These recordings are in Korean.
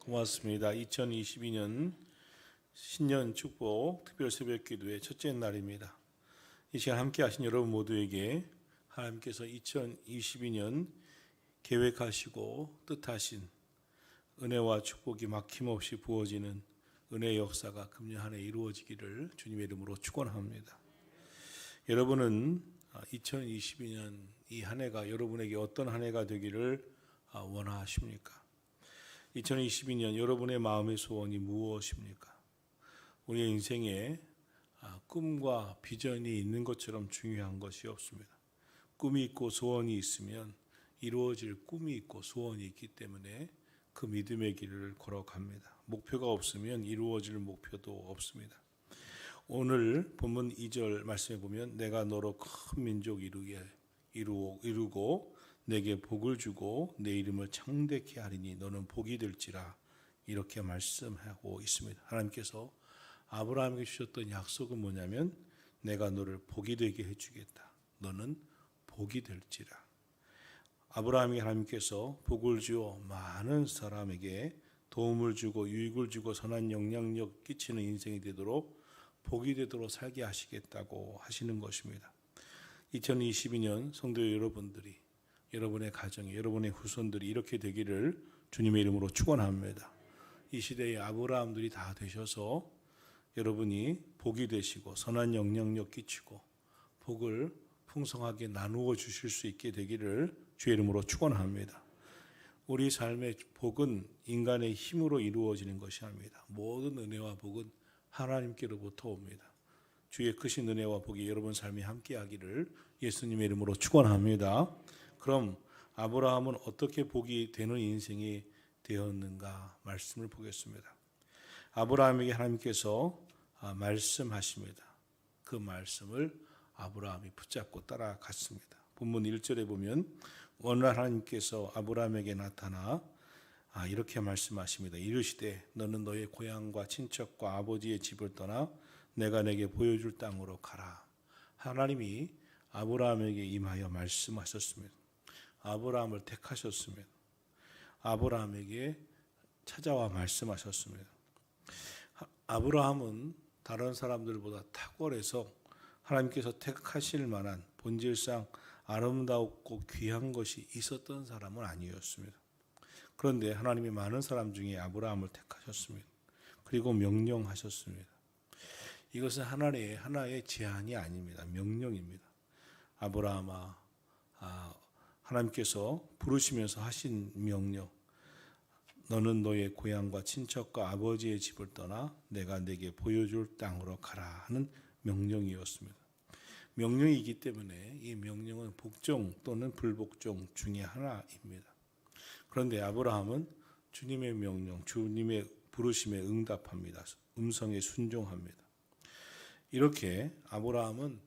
고맙습니다. 2022년 신년 축복 특별 새벽 기도의 첫째 날입니다. 이 시간 함께 하신 여러분 모두에게 하나님께서 2022년 계획하시고 뜻하신 은혜와 축복이 막힘없이 부어지는 은혜의 역사가 금년 한 해 이루어지기를 주님의 이름으로 축원합니다. 여러분은 2022년 이 한 해가 여러분에게 어떤 한 해가 되기를 원하십니까? 2022년 여러분의 마음의 소원이 무엇입니까? 우리의 인생에 꿈과 비전이 있는 것처럼 중요한 것이 없습니다. 꿈이 있고 소원이 있으면 이루어질 꿈이 있고 소원이 있기 때문에 그 믿음의 길을 걸어갑니다. 목표가 없으면 이루어질 목표도 없습니다. 오늘 본문 2절 말씀해 보면 내가 너로 큰 민족 이루고 내게 복을 주고 내 이름을 창대케 하리니 너는 복이 될지라 이렇게 말씀하고 있습니다. 하나님께서 아브라함에게 주셨던 약속은 뭐냐면 내가 너를 복이 되게 해주겠다. 너는 복이 될지라. 아브라함에게 하나님께서 복을 주어 많은 사람에게 도움을 주고 유익을 주고 선한 영향력 끼치는 인생이 되도록 복이 되도록 살게 하시겠다고 하시는 것입니다. 2022년 성도 여러분들이 여러분의 가정이 여러분의 후손들이 이렇게 되기를 주님의 이름으로 축원합니다. 이 시대의 아브라함들이 다 되셔서 여러분이 복이 되시고 선한 영향력 끼치고 복을 풍성하게 나누어 주실 수 있게 되기를 주의 이름으로 축원합니다. 우리 삶의 복은 인간의 힘으로 이루어지는 것이 아닙니다. 모든 은혜와 복은 하나님께로부터 옵니다. 주의 크신 은혜와 복이 여러분 삶에 함께하기를 예수님의 이름으로 축원합니다. 그럼 아브라함은 어떻게 복이 되는 인생이 되었는가 말씀을 보겠습니다. 아브라함에게 하나님께서 말씀하십니다. 그 말씀을 아브라함이 붙잡고 따라갔습니다. 본문 1절에 보면 어느 날 하나님께서 아브라함에게 나타나 이렇게 말씀하십니다. 이르시되 너는 너의 고향과 친척과 아버지의 집을 떠나 내가 내게 보여줄 땅으로 가라. 하나님이 아브라함에게 임하여 말씀하셨습니다. 아브라함을 택하셨습니다. 아브라함에게 찾아와 말씀하셨습니다. 아브라함은 다른 사람들보다 탁월해서 하나님께서 택하실 만한 본질상 아름다웠고 귀한 것이 있었던 사람은 아니었습니다. 그런데 하나님이 많은 사람 중에 아브라함을 택하셨습니다. 그리고 명령하셨습니다. 이것은 하나의 제안이 아닙니다. 명령입니다. 아브라함아, 하나님께서 부르시면서 하신 명령, 너는 너의 고향과 친척과 아버지의 집을 떠나 내가 내게 보여줄 땅으로 가라 하는 명령이었습니다. 명령이기 때문에 이 명령은 복종 또는 불복종 중에 하나입니다. 그런데 아브라함은 주님의 명령, 주님의 부르심에 응답합니다. 음성에 순종합니다. 이렇게 아브라함은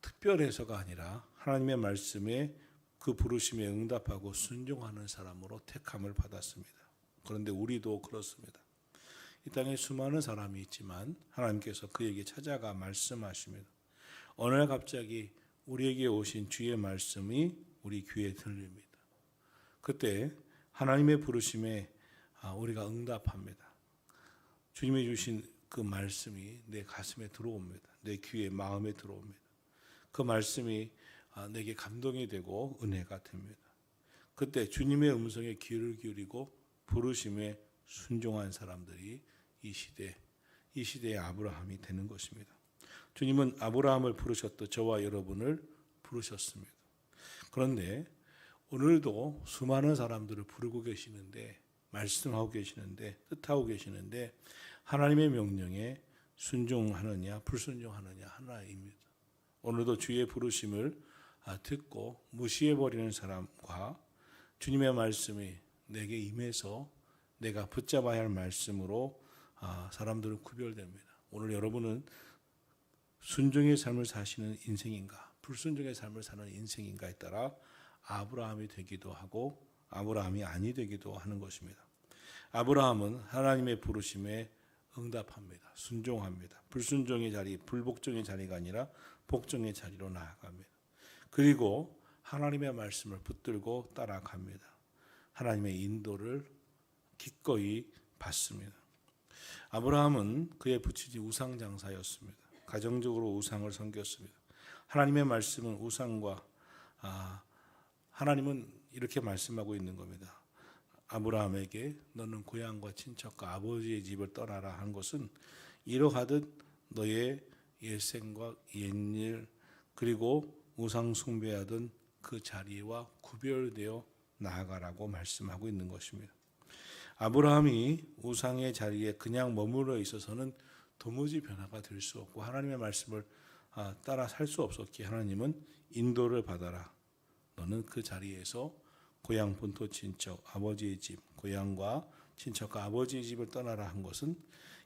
특별해서가 아니라 하나님의 말씀에 그 부르심에 응답하고 순종하는 사람으로 택함을 받았습니다. 그런데 우리도 그렇습니다. 이 땅에 수많은 사람이 있지만 하나님께서 그에게 찾아가 말씀하십니다. 어느 날 갑자기 우리에게 오신 주의 말씀이 우리 귀에 들립니다. 그때 하나님의 부르심에 우리가 응답합니다. 주님이 주신 그 말씀이 내 가슴에 들어옵니다. 내 귀에 마음에 들어옵니다. 그 말씀이 내게 감동이 되고 은혜가 됩니다. 그때 주님의 음성에 귀를 기울이고 부르심에 순종한 사람들이 이 시대의 아브라함이 되는 것입니다. 주님은 아브라함을 부르셨듯 저와 여러분을 부르셨습니다. 그런데 오늘도 수많은 사람들을 부르고 계시는데 말씀하고 계시는데 뜻하고 계시는데 하나님의 명령에 순종하느냐 불순종하느냐 하나입니다. 오늘도 주의 부르심을 듣고 무시해버리는 사람과 주님의 말씀이 내게 임해서 내가 붙잡아야 할 말씀으로 사람들은 구별됩니다. 오늘 여러분은 순종의 삶을 사시는 인생인가 불순종의 삶을 사는 인생인가에 따라 아브라함이 되기도 하고 아브라함이 아니 되기도 하는 것입니다. 아브라함은 하나님의 부르심에 응답합니다. 순종합니다. 불순종의 자리, 불복종의 자리가 아니라 복종의 자리로 나아갑니다. 그리고 하나님의 말씀을 붙들고 따라갑니다. 하나님의 인도를 기꺼이 받습니다. 아브라함은 그의 부친이 우상장사였습니다. 가정적으로 우상을 섬겼습니다. 하나님의 말씀은 우상과 하나님은 이렇게 말씀하고 있는 겁니다. 아브라함에게 너는 고향과 친척과 아버지의 집을 떠나라 한 것은 이러하듯 너의 옛생과 옛일 그리고 우상 숭배하던 그 자리와 구별되어 나아가라고 말씀하고 있는 것입니다. 아브라함이 우상의 자리에 그냥 머물러 있어서는 도무지 변화가 될 수 없고 하나님의 말씀을 따라 살 수 없었기에 하나님은 인도를 받아라. 너는 그 자리에서 고향 본토 친척 아버지의 집 고향과 친척과 아버지의 집을 떠나라 한 것은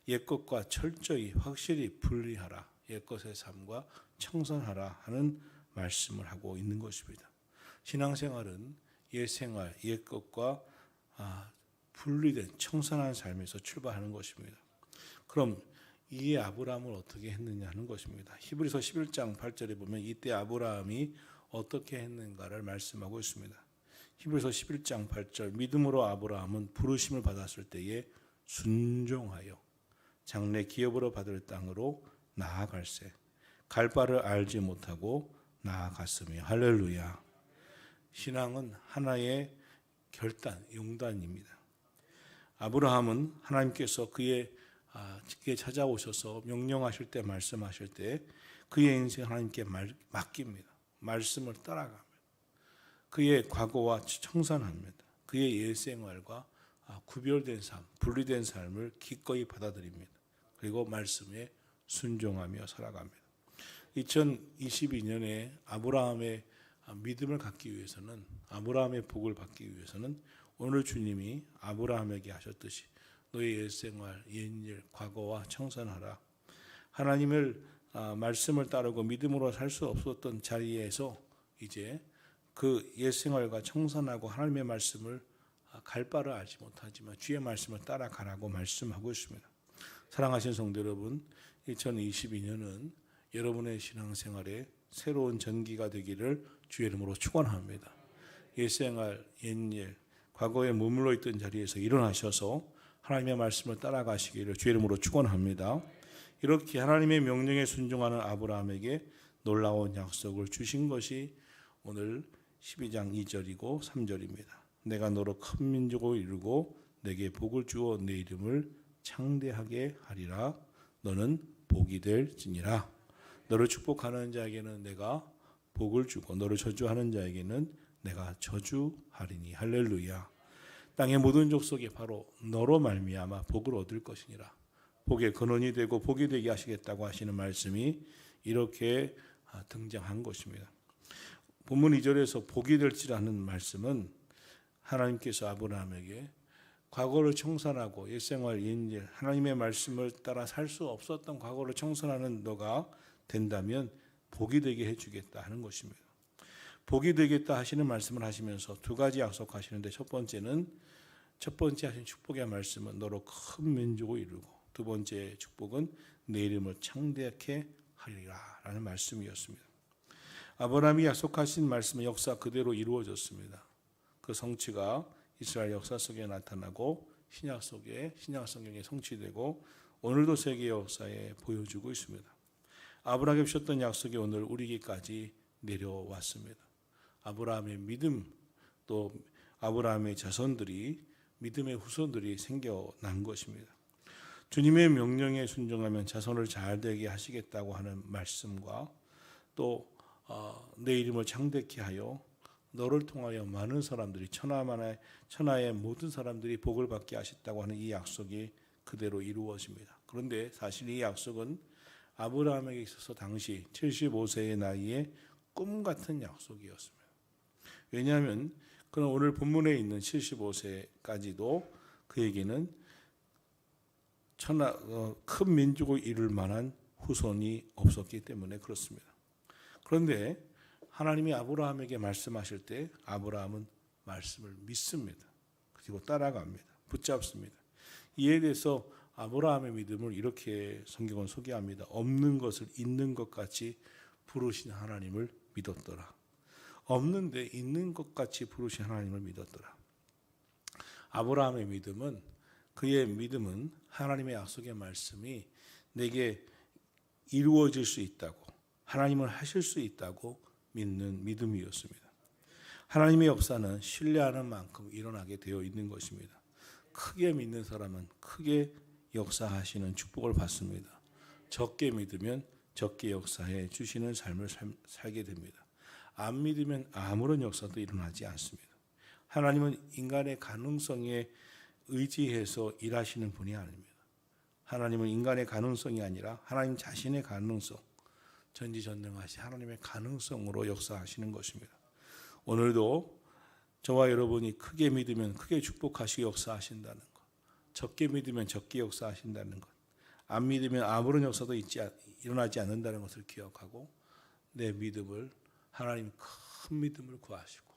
옛것과 철저히 확실히 분리하라. 옛것의 삶과 청산하라 하는 말씀을 하고 있는 것입니다. 신앙생활은 옛생활, 옛것과 분리된 청산한 삶에서 출발하는 것입니다. 그럼 이 아브라함을 어떻게 했느냐 하는 것입니다. 히브리서 11장 8절에 보면 이때 아브라함이 어떻게 했는가를 말씀하고 있습니다. 히브리서 11장 8절 믿음으로 아브라함은 부르심을 받았을 때에 순종하여 장래 기업으로 받을 땅으로 나아갈새 갈 바를 알지 못하고 나아갔으며 할렐루야. 신앙은 하나의 결단, 용단입니다. 아브라함은 하나님께서 그의 찾아오셔서 명령하실 때 말씀하실 때 그의 인생 하나님께 맡깁니다. 말씀을 따라갑니다. 그의 과거와 청산합니다. 그의 옛생활과 구별된 삶, 분리된 삶을 기꺼이 받아들입니다. 그리고 말씀에 순종하며 살아갑니다. 2022년에 아브라함의 믿음을 갖기 위해서는 아브라함의 복을 받기 위해서는 오늘 주님이 아브라함에게 하셨듯이 너의 옛생활, 옛일, 과거와 청산하라. 하나님을 말씀을 따르고 믿음으로 살 수 없었던 자리에서 이제 그 옛생활과 청산하고 하나님의 말씀을 갈 바를 알지 못하지만 주의 말씀을 따라가라고 말씀하고 있습니다. 사랑하신 성도 여러분, 2022년은 여러분의 신앙생활에 새로운 전기가 되기를 주의 이름으로 축원합니다. 옛생활, 옛일, 과거에 머물러 있던 자리에서 일어나셔서 하나님의 말씀을 따라가시기를 주의 이름으로 축원합니다. 이렇게 하나님의 명령에 순종하는 아브라함에게 놀라운 약속을 주신 것이 오늘 12장 2절이고 3절입니다. 내가 너로 큰 민족을 이루고 내게 복을 주어 내 이름을 창대하게 하리라. 너는 복이 될지니라. 너를 축복하는 자에게는 내가 복을 주고 너를 저주하는 자에게는 내가 저주하리니. 할렐루야. 땅의 모든 족속이 바로 너로 말미암아 복을 얻을 것이니라. 복의 근원이 되고 복이 되게 하시겠다고 하시는 말씀이 이렇게 등장한 것입니다. 본문 2절에서 복이 될지라는 말씀은 하나님께서 아브라함에게 과거를 청산하고 옛생활, 옛일, 하나님의 말씀을 따라 살 수 없었던 과거를 청산하는 너가 된다면 복이 되게 해주겠다 하는 것입니다. 복이 되겠다 하시는 말씀을 하시면서 두 가지 약속하시는데 첫 번째 하신 축복의 말씀은 너로 큰 민족을 이루고 두 번째 축복은 내 이름을 창대하게 하리라 라는 말씀이었습니다. 아브라함이 약속하신 말씀의 역사 그대로 이루어졌습니다. 그 성취가 이스라엘 역사 속에 나타나고 신약 성경에 성취되고 오늘도 세계 역사에 보여주고 있습니다. 아브라함에게 주셨던 약속이 오늘 우리에게까지 내려왔습니다. 아브라함의 믿음 또 아브라함의 자손들이 믿음의 후손들이 생겨난 것입니다. 주님의 명령에 순종하면 자손을 잘 되게 하시겠다고 하는 말씀과 또 내 이름을 창대케 하여 너를 통하여 많은 사람들이 천하의 모든 사람들이 복을 받게 하셨다고 하는 이 약속이 그대로 이루어집니다. 그런데 사실 이 약속은 아브라함에게 있어서 당시 75세의 나이에 꿈 같은 약속이었습니다. 왜냐하면 그는 오늘 본문에 있는 75세까지도 그에게는 큰 민족을 이룰 만한 후손이 없었기 때문에 그렇습니다. 그런데 하나님이 아브라함에게 말씀하실 때 아브라함은 말씀을 믿습니다. 그리고 따라갑니다. 붙잡습니다. 이에 대해서 아브라함의 믿음을 이렇게 성경은 소개합니다. 없는 것을 있는 것 같이 부르신 하나님을 믿었더라. 없는데 있는 것 같이 부르신 하나님을 믿었더라. 아브라함의 믿음은 그의 믿음은 하나님의 약속의 말씀이 내게 이루어질 수 있다고 하나님은 하실 수 있다고 믿는 믿음이었습니다. 하나님의 역사는 신뢰하는 만큼 일어나게 되어 있는 것입니다. 크게 믿는 사람은 크게 역사하시는 축복을 받습니다. 적게 믿으면 적게 역사해 주시는 삶을 살게 됩니다. 안 믿으면 아무런 역사도 일어나지 않습니다. 하나님은 인간의 가능성에 의지해서 일하시는 분이 아닙니다. 하나님은 인간의 가능성이 아니라 하나님 자신의 가능성, 전지전능하신 하나님의 가능성으로 역사하시는 것입니다. 오늘도 저와 여러분이 크게 믿으면 크게 축복하시고 역사하신다는 것, 적게 믿으면 적게 역사하신다는 것, 안 믿으면 아무런 역사도 일어나지 않는다는 것을 기억하고 내 믿음을 하나님 큰 믿음을 구하시고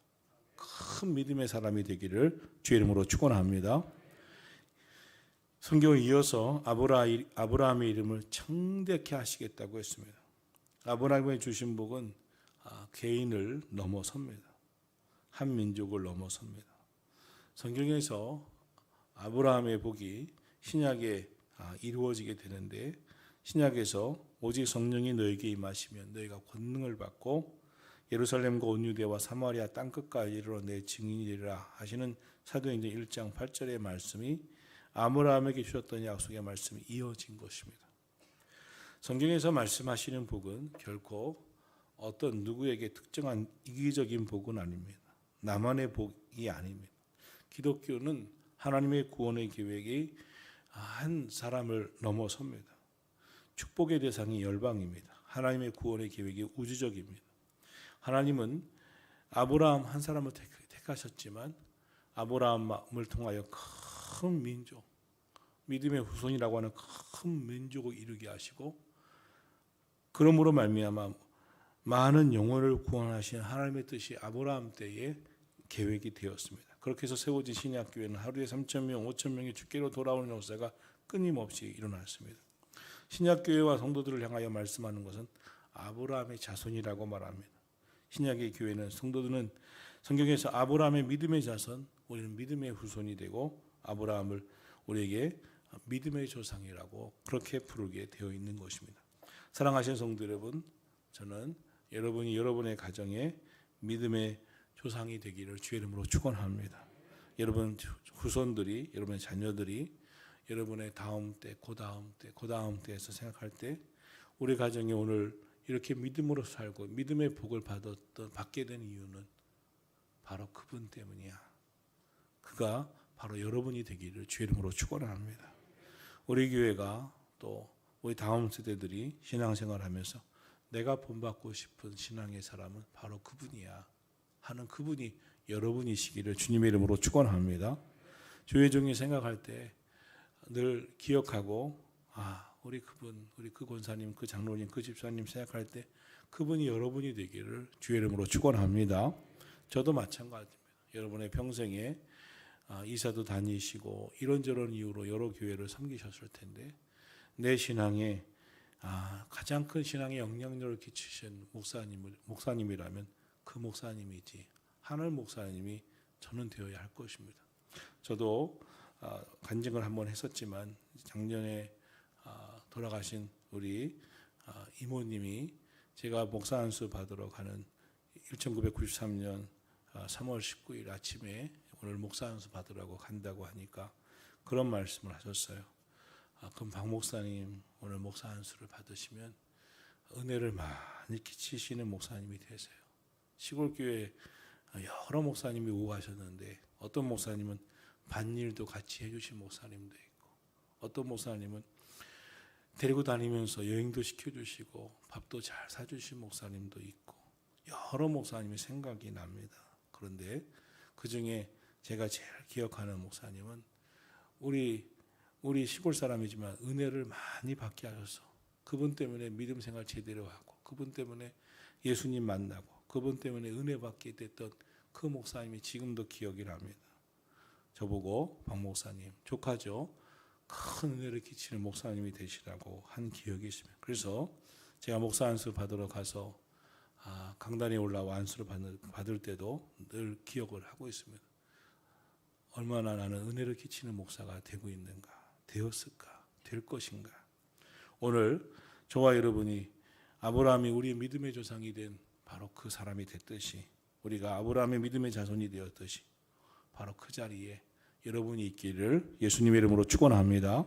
큰 믿음의 사람이 되기를 주의 이름으로 축원합니다. 성경을 이어서 아브라함의 이름을 청대케 하시겠다고 했습니다. 아브라함의 주신 복은 개인을 넘어섭니다. 한 민족을 넘어섭니다. 성경에서 아브라함의 복이 신약에 이루어지게 되는데 신약에서 오직 성령이 너에게 임하시면 너희가 권능을 받고 예루살렘과 온 유대와 사마리아 땅끝까지 이르러 내 증인이리라 하시는 사도행전 1장 8절의 말씀이 아브라함에게 주셨던 약속의 말씀이 이어진 것입니다. 성경에서 말씀하시는 복은 결코 어떤 누구에게 특정한 이기적인 복은 아닙니다. 나만의 복이 아닙니다. 기독교는 하나님의 구원의 계획이 한 사람을 넘어섭니다. 축복의 대상이 열방입니다. 하나님의 구원의 계획이 우주적입니다. 하나님은 아브라함 한 사람을 택하셨지만 아브라함을 통하여 큰 민족, 믿음의 후손이라고 하는 큰 민족을 이루게 하시고 그러므로 말미암아 많은 영혼을 구원하신 하나님의 뜻이 아브라함 때에 계획이 되었습니다. 그렇게 해서 세워진 신약교회는 하루에 3,000명, 5,000명이 주께로 돌아오는 역사가 끊임없이 일어났습니다. 신약교회와 성도들을 향하여 말씀하는 것은 아브라함의 자손이라고 말합니다. 신약의 교회는 성도들은 성경에서 아브라함의 믿음의 자손, 우리는 믿음의 후손이 되고 아브라함을 우리에게 믿음의 조상이라고 그렇게 부르게 되어 있는 것입니다. 사랑하시는 성도 여러분, 저는 여러분이 여러분의 가정에 믿음의 조상이 되기를 주의 이름으로 축원합니다. 여러분 후손들이, 여러분의 자녀들이 여러분의 다음 때, 그 다음 때에서 생각할 때 우리 가정이 오늘 이렇게 믿음으로 살고 믿음의 복을 받게 된 이유는 바로 그분 때문이야. 그가 바로 여러분이 되기를 주의 이름으로 축원합니다. 우리 교회가 또 우리 다음 세대들이 신앙생활하면서 내가 본받고 싶은 신앙의 사람은 바로 그분이야 하는 그분이 여러분이시기를 주님의 이름으로 축원합니다. 주의 종이 생각할 때 늘 기억하고 우리 그분, 우리 그 권사님, 그 장로님, 그 집사님 생각할 때 그분이 여러분이 되기를 주의 이름으로 축원합니다. 저도 마찬가지입니다. 여러분의 평생에 이사도 다니시고 이런저런 이유로 여러 교회를 섬기셨을 텐데 내 신앙에 가장 큰 신앙에 영향력을 끼치신 목사님이라면 그 목사님이지 하늘 목사님이 저는 되어야 할 것입니다. 저도 간증을 한번 했었지만 작년에 돌아가신 우리 이모님이 제가 목사 안수 받으러 가는 1993년 3월 19일 아침에 오늘 목사 안수 받으라고 간다고 하니까 그런 말씀을 하셨어요. 그럼 박 목사님 오늘 목사 안수를 받으시면 은혜를 많이 끼치시는 목사님이 되세요. 시골교회 여러 목사님이 오고 가셨는데 어떤 목사님은 밭일도 같이 해주신 목사님도 있고 어떤 목사님은 데리고 다니면서 여행도 시켜주시고 밥도 잘 사주신 목사님도 있고 여러 목사님이 생각이 납니다. 그런데 그중에 제가 제일 기억하는 목사님은 우리 시골 사람이지만 은혜를 많이 받게 하셔서 그분 때문에 믿음 생활 제대로 하고 그분 때문에 예수님 만나고 그분 때문에 은혜 받게 됐던 그 목사님이 지금도 기억이 납니다. 저보고 박 목사님, 조카죠. 큰 은혜를 끼치는 목사님이 되시라고 한 기억이 있습니다. 그래서 제가 목사 안수 받으러 가서 강단에 올라와 안수를 받을 때도 늘 기억을 하고 있습니다. 얼마나 나는 은혜를 끼치는 목사가 되고 있는가, 되었을까, 될 것인가. 오늘 저와 여러분이 아브라함이 우리의 믿음의 조상이 된 바로 그 사람이 됐듯이, 우리가 아브라함의 믿음의 자손이 되었듯이 바로 그 자리에 여러분이 있기를 예수님의 이름으로 축원합니다.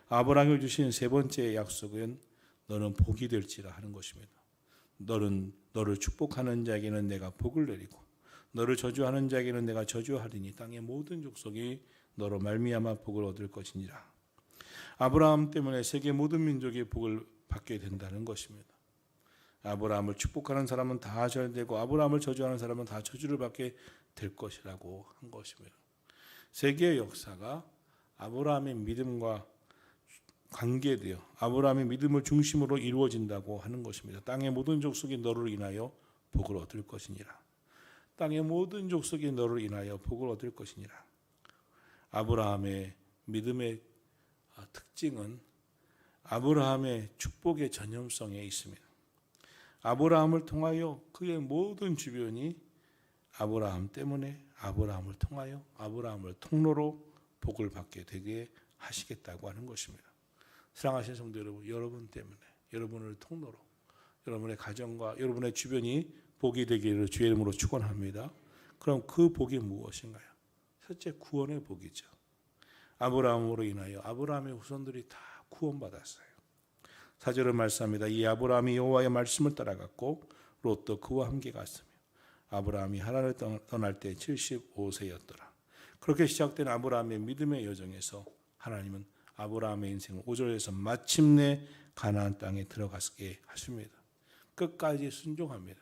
아브라함이 주신 세 번째 약속은 너는 복이 될지라 하는 것입니다. 너를 축복하는 자에게는 내가 복을 내리고 너를 저주하는 자에게는 내가 저주하리니 땅의 모든 족속이 너로 말미암아 복을 얻을 것이니라. 아브라함 때문에 세계 모든 민족이 복을 받게 된다는 것입니다. 아브라함을 축복하는 사람은 다 절되고 아브라함을 저주하는 사람은 다 저주를 받게 될 것이라고 한 것입니다. 세계의 역사가 아브라함의 믿음과 관계되어 아브라함의 믿음을 중심으로 이루어진다고 하는 것입니다. 땅의 모든 족속이 너를 인하여 복을 얻을 것이니라. 땅의 모든 족속이 너를 인하여 복을 얻을 것이니라. 아브라함의 믿음의 특징은 아브라함의 축복의 전염성에 있습니다. 아브라함을 통하여 그의 모든 주변이 아브라함 때문에 아브라함을 통하여 아브라함을 통로로 복을 받게 되게 하시겠다고 하는 것입니다. 사랑하시는 성도 여러분, 여러분 때문에 여러분을 통로로 여러분의 가정과 여러분의 주변이 복이 되기를 주의 이름으로 축원합니다. 그럼 그 복이 무엇인가요? 첫째, 구원의 복이죠. 아브라함으로 인하여 아브라함의 후손들이 다 구원받았어요. 4절은 말씀합니다. 이 아브라함이 여호와의 말씀을 따라갔고 롯도 그와 함께 갔으며 아브라함이 하란을 떠날 때 75세였더라. 그렇게 시작된 아브라함의 믿음의 여정에서 하나님은 아브라함의 인생을 5절에서 마침내 가나안 땅에 들어가게 하십니다. 끝까지 순종합니다.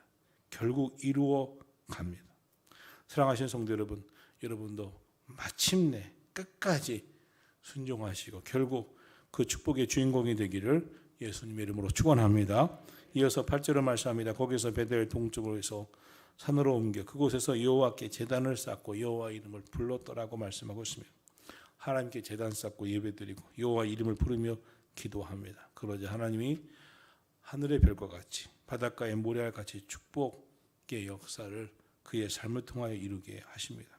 결국 이루어 갑니다. 사랑하시는 성도 여러분, 여러분도 마침내 끝까지 순종하시고 결국 그 축복의 주인공이 되기를 예수님의 이름으로 축원합니다. 이어서 8절을 말씀합니다. 거기서 베델 동쪽으로 해서 산으로 옮겨 그곳에서 여호와께 제단을 쌓고 여호와 이름을 불렀더라고 말씀하고 있습니다. 하나님께 제단 쌓고 예배드리고 여호와 이름을 부르며 기도합니다. 그러자 하나님이 하늘의 별과 같이 바닷가의 모래알 같이 축복의 역사를 그의 삶을 통하여 이루게 하십니다.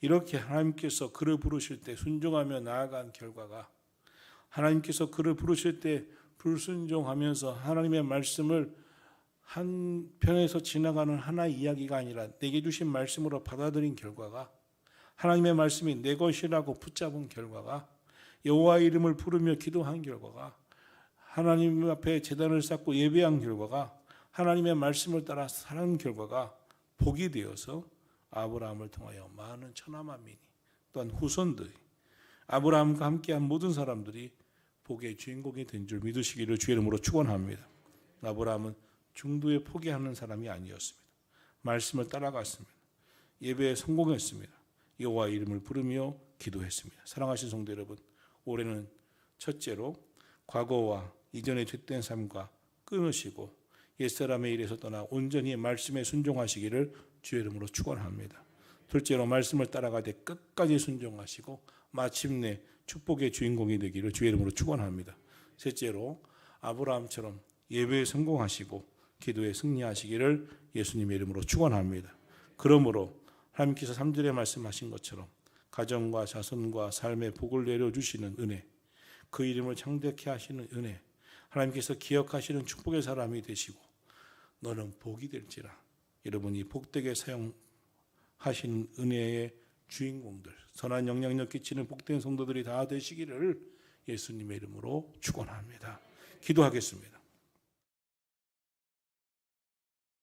이렇게 하나님께서 그를 부르실 때 순종하며 나아간 결과가 하나님께서 그를 부르실 때 불순종하면서 하나님의 말씀을 한편에서 지나가는 하나의 이야기가 아니라 내게 주신 말씀으로 받아들인 결과가 하나님의 말씀이 내 것이라고 붙잡은 결과가 여호와의 이름을 부르며 기도한 결과가 하나님 앞에 제단을 쌓고 예배한 결과가 하나님의 말씀을 따라 사는 결과가 복이 되어서 아브라함을 통하여 많은 천하만민이 또한 후손들이 아브라함과 함께한 모든 사람들이 복의 주인공이 된 줄 믿으시기를 주의 이름으로 축원합니다. 아브라함은 중도에 포기하는 사람이 아니었습니다. 말씀을 따라갔습니다. 예배에 성공했습니다. 여호와의 이름을 부르며 기도했습니다. 사랑하신 성도 여러분, 올해는 첫째로 과거와 이전의 뒷된 삶과 끊으시고 옛사람의 일에서 떠나 온전히 말씀에 순종하시기를 주의 이름으로 축원합니다. 둘째로 말씀을 따라가되 끝까지 순종하시고 마침내 축복의 주인공이 되기를 주의 이름으로 축원합니다. 셋째로 아브라함처럼 예배에 성공하시고 기도에 승리하시기를 예수님의 이름으로 축원합니다. 그러므로 하나님께서 3절에 말씀하신 것처럼 가정과 자손과 삶의 복을 내려주시는 은혜, 그 이름을 창대케 하시는 은혜, 하나님께서 기억하시는 축복의 사람이 되시고 너는 복이 될지라. 여러분이 복되게 사용하신 은혜의 주인공들, 선한 영향력 끼치는 복된 성도들이 다 되시기를 예수님의 이름으로 축원합니다. 기도하겠습니다.